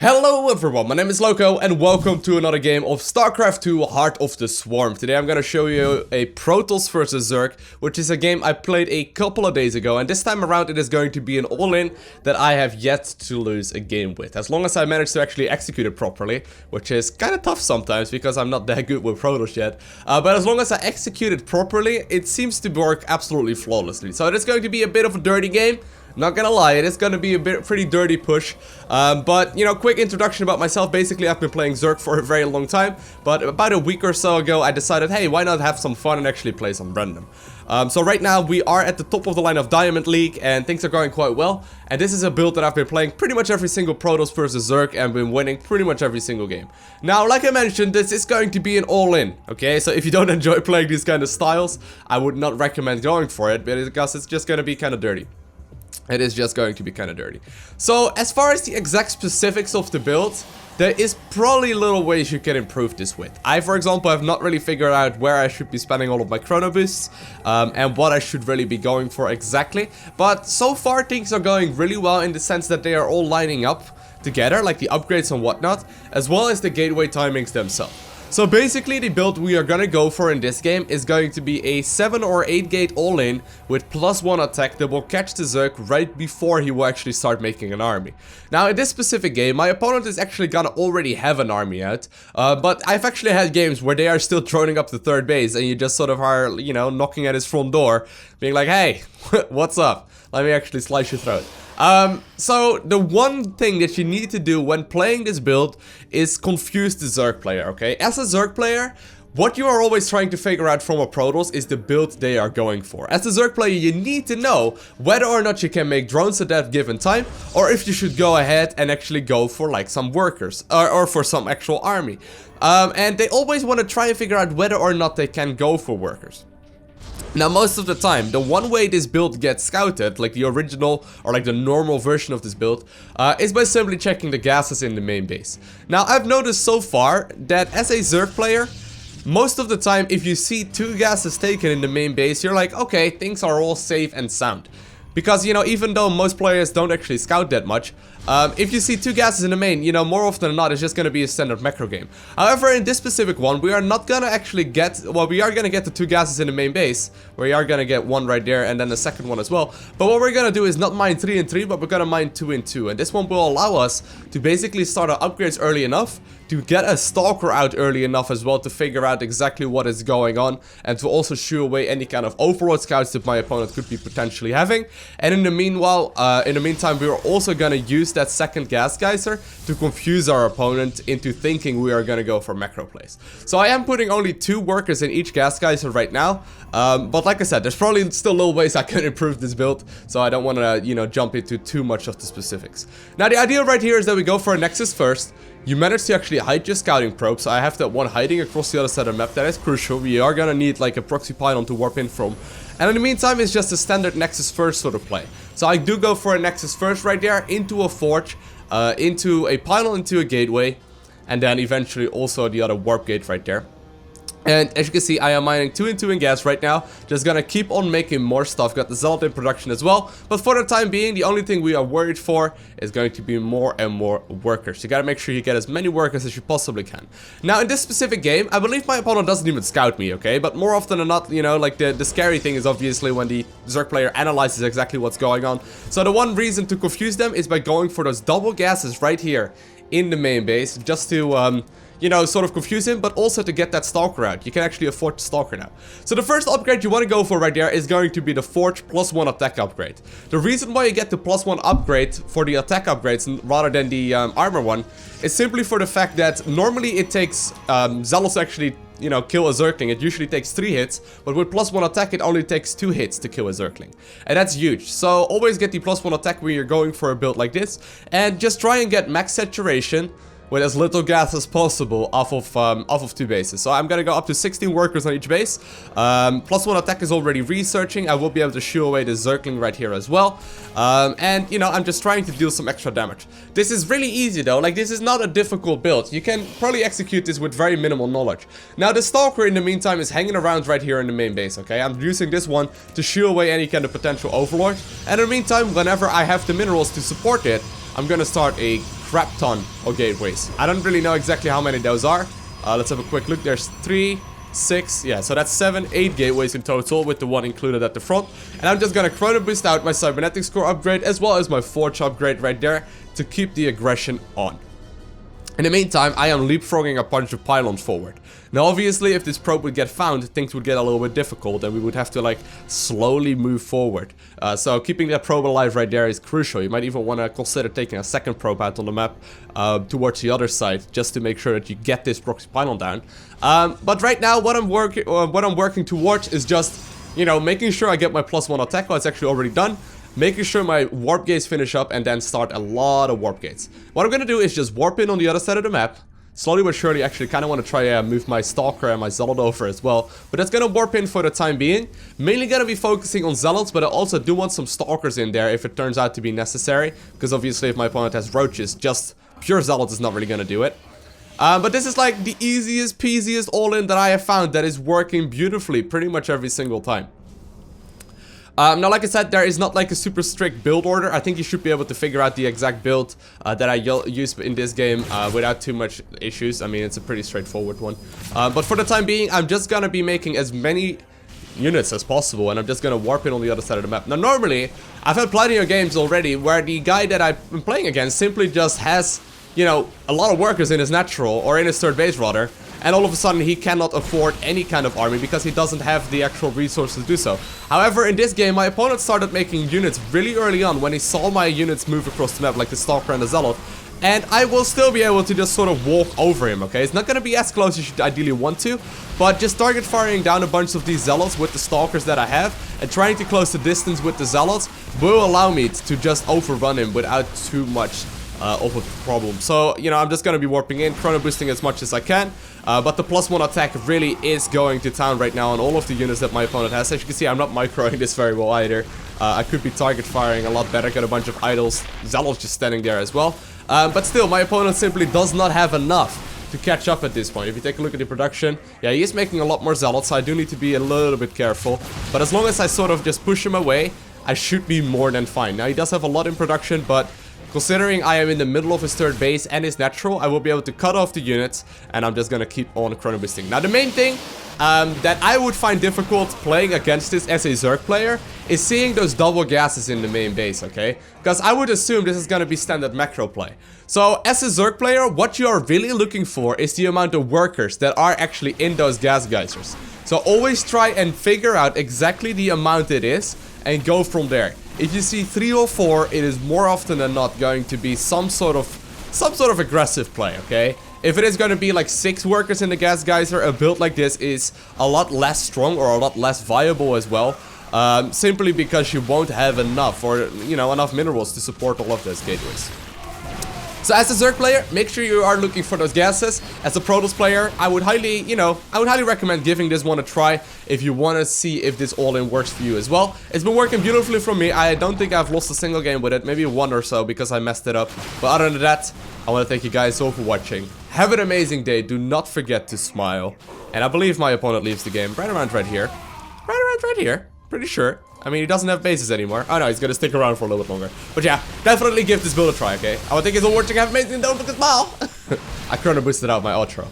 Hello everyone, my name is Lowko and welcome to another game of StarCraft 2 Heart of the Swarm. Today I'm gonna show you a Protoss versus Zerg, which is a game I played a couple of days ago, and this time around it is going to be an all-in that I have yet to lose a game with. As long as I manage to actually execute it properly, which is kind of tough sometimes because I'm not that good with Protoss yet. But as long as I execute it properly, it seems to work absolutely flawlessly. So it is going to be a bit of a dirty game. Not gonna lie, it is gonna be a pretty dirty push, but you know, quick introduction about myself. Basically, I've been playing Zerg for a very long time, but about a week or so ago, I decided, hey, why not have some fun and actually play some random. So right now, we are at the top of the line of Diamond League, and things are going quite well, and this is a build that I've been playing pretty much every single Protoss versus Zerg, and been winning pretty much every single game. Now, like I mentioned, this is going to be an all-in, okay? So if you don't enjoy playing these kind of styles, I would not recommend going for it, because it's just gonna be kind of dirty. It is just going to be kind of dirty. So, as far as the exact specifics of the build, there is probably little ways you can improve this with. I, for example, have not really figured out where I should be spending all of my chrono boosts, and what I should really be going for exactly. But so far, things are going really well in the sense that they are all lining up together, like the upgrades and whatnot, as well as the gateway timings themselves. So basically, the build we are gonna go for in this game is going to be a 7 or 8 gate all-in with +1 attack that will catch the Zerg right before he will actually start making an army. Now, in this specific game, my opponent is actually gonna already have an army out, but I've actually had games where they are still droning up the third base and you just sort of are, you know, knocking at his front door, being like, hey, what's up? Let me actually slice your throat. So the one thing that you need to do when playing this build is confuse the Zerg player, okay? As a Zerg player, what you are always trying to figure out from a Protoss is the build they are going for. As a Zerg player, you need to know whether or not you can make drones at that given time, or if you should go ahead and actually go for like some workers, or for some actual army. And they always want to try and figure out whether or not they can go for workers. Now, most of the time, the one way this build gets scouted, like the original or like the normal version of this build, is by simply checking the gases in the main base. Now, I've noticed so far that as a Zerg player, most of the time, if you see 2 gases taken in the main base, you're like, okay, things are all safe and sound. Because, you know, even though most players don't actually scout that much, if you see 2 gases in the main, you know, more often than not, it's just going to be a standard macro game. However, in this specific one, we are not going to actually get, well, we are going to get the 2 gases in the main base. We are going to get one right there and then the second one as well. But what we're going to do is not mine 3 and 3, but we're going to mine 2 and 2. And this one will allow us to basically start our upgrades early enough, to get a stalker out early enough as well to figure out exactly what is going on, and to also shoo away any kind of overlord scouts that my opponent could be potentially having. And in the meantime, we are also going to use that second gas geyser to confuse our opponent into thinking we are going to go for macro plays. So I am putting only 2 workers in each gas geyser right now, but like I said, there's probably still little ways I can improve this build, so I don't want to, you know, jump into too much of the specifics. Now, the idea right here is that we go for a Nexus first. You manage to actually hide your scouting probe, so I have that one hiding across the other side of the map. That is crucial. We are gonna need like a proxy pylon to warp in from. And in the meantime, it's just a standard Nexus first sort of play. So I do go for a Nexus first right there, into a forge, into a pylon, into a gateway, and then eventually also the other warp gate right there. And as you can see, I am mining 2 and 2 in gas right now. Just gonna keep on making more stuff. Got the Zealot in production as well. But for the time being, the only thing we are worried for is going to be more and more workers. You gotta make sure you get as many workers as you possibly can. Now, in this specific game, I believe my opponent doesn't even scout me, okay? But more often than not, you know, like the scary thing is obviously when the Zerg player analyzes exactly what's going on. So the one reason to confuse them is by going for those double gases right here in the main base, just to, you know, sort of confuse him, but also to get that stalker out. You can actually afford the stalker now. So the first upgrade you want to go for right there is going to be the Forge +1 attack upgrade. The reason why you get the +1 upgrade for the attack upgrades rather than the armor one is simply for the fact that normally it takes Zealots to actually, you know, kill a Zergling. It usually takes 3 hits, but with +1 attack it only takes 2 hits to kill a Zergling. And that's huge. So always get the +1 attack when you're going for a build like this, and just try and get max saturation with as little gas as possible off of 2 bases. So I'm gonna go up to 16 workers on each base. +1 attack is already researching. I will be able to shoo away the Zergling right here as well. And you know, I'm just trying to deal some extra damage. This is really easy though. Like, this is not a difficult build. You can probably execute this with very minimal knowledge. Now, the Stalker in the meantime is hanging around right here in the main base, okay? I'm using this one to shoo away any kind of potential overlord. And in the meantime, whenever I have the minerals to support it, I'm gonna start a crap ton of gateways. I don't really know exactly how many those are. Let's have a quick look. There's 3, 6, yeah, so that's 7, 8 gateways in total, with the one included at the front. And I'm just gonna chrono boost out my cybernetics core upgrade as well as my forge upgrade right there to keep the aggression on. In the meantime, I am leapfrogging a bunch of pylons forward. Now obviously, if this probe would get found, things would get a little bit difficult and we would have to like slowly move forward. So keeping that probe alive right there is crucial. You might even want to consider taking a second probe out on the map towards the other side, just to make sure that you get this proxy pylon down. But right now, what I'm working towards is just, you know, making sure I get my +1 attack. Well, it's actually already done. Making sure my warp gates finish up and then start a lot of warp gates. What I'm gonna do is just warp in on the other side of the map. Slowly but surely, actually kind of want to try move my Stalker and my Zealot over as well. But that's gonna warp in for the time being. Mainly gonna be focusing on Zealots, but I also do want some Stalkers in there if it turns out to be necessary. Because obviously if my opponent has Roaches, just pure Zealot is not really gonna do it. But this is like the easiest, peasiest all-in that I have found that is working beautifully pretty much every single time. Now, like I said, there is not like a super strict build order. I think you should be able to figure out the exact build that I use in this game without too much issues. I mean, it's a pretty straightforward one. But for the time being, I'm just gonna be making as many units as possible, and I'm just gonna warp in on the other side of the map. Now, normally, I've had plenty of games already where the guy that I've been playing against simply just has, you know, a lot of workers in his natural, or in his third base rather, and all of a sudden he cannot afford any kind of army because he doesn't have the actual resources to do so. However, in this game, my opponent started making units really early on when he saw my units move across the map, like the Stalker and the Zealot, and I will still be able to just sort of walk over him, okay? It's not gonna be as close as you ideally want to, but just target firing down a bunch of these Zealots with the Stalkers that I have, and trying to close the distance with the Zealots will allow me to just overrun him without too much of a problem. So, you know, I'm just gonna be warping in, chrono boosting as much as I can, but the +1 attack really is going to town right now on all of the units that my opponent has. As you can see, I'm not microing this very well either. I could be target firing a lot better, got a bunch of idols, Zealots just standing there as well. But still, my opponent simply does not have enough to catch up at this point. If you take a look at the production, yeah, he is making a lot more Zealots, so I do need to be a little bit careful. But as long as I sort of just push him away, I should be more than fine. Now, he does have a lot in production, but considering I am in the middle of his third base and his natural, I will be able to cut off the units, and I'm just gonna keep on chrono boosting. Now, the main thing that I would find difficult playing against this as a Zerg player is seeing those double gases in the main base, okay? Because I would assume this is gonna be standard macro play. So, as a Zerg player, what you are really looking for is the amount of workers that are actually in those gas geysers. So, always try and figure out exactly the amount it is and go from there. If you see 3 or 4, it is more often than not going to be some sort of aggressive play, okay? If it is going to be like 6 workers in the gas geyser, a build like this is a lot less strong or a lot less viable as well. Simply because you won't have enough, or, you know, enough minerals to support all of those gateways. So as a Zerg player, make sure you are looking for those gases. As a Protoss player, I would highly, recommend giving this one a try if you want to see if this all-in works for you as well. It's been working beautifully for me. I don't think I've lost a single game with it, maybe 1 or so because I messed it up. But other than that, I want to thank you guys all for watching. Have an amazing day. Do not forget to smile. And I believe my opponent leaves the game right around right here. Right here. Pretty sure. I mean, he doesn't have bases anymore. Oh no, he's gonna stick around for a little bit longer. But yeah, definitely give this build a try, okay? I would thank you all for watching. Have an amazing day. Don't forget to smile. I chrono boosted out my outro.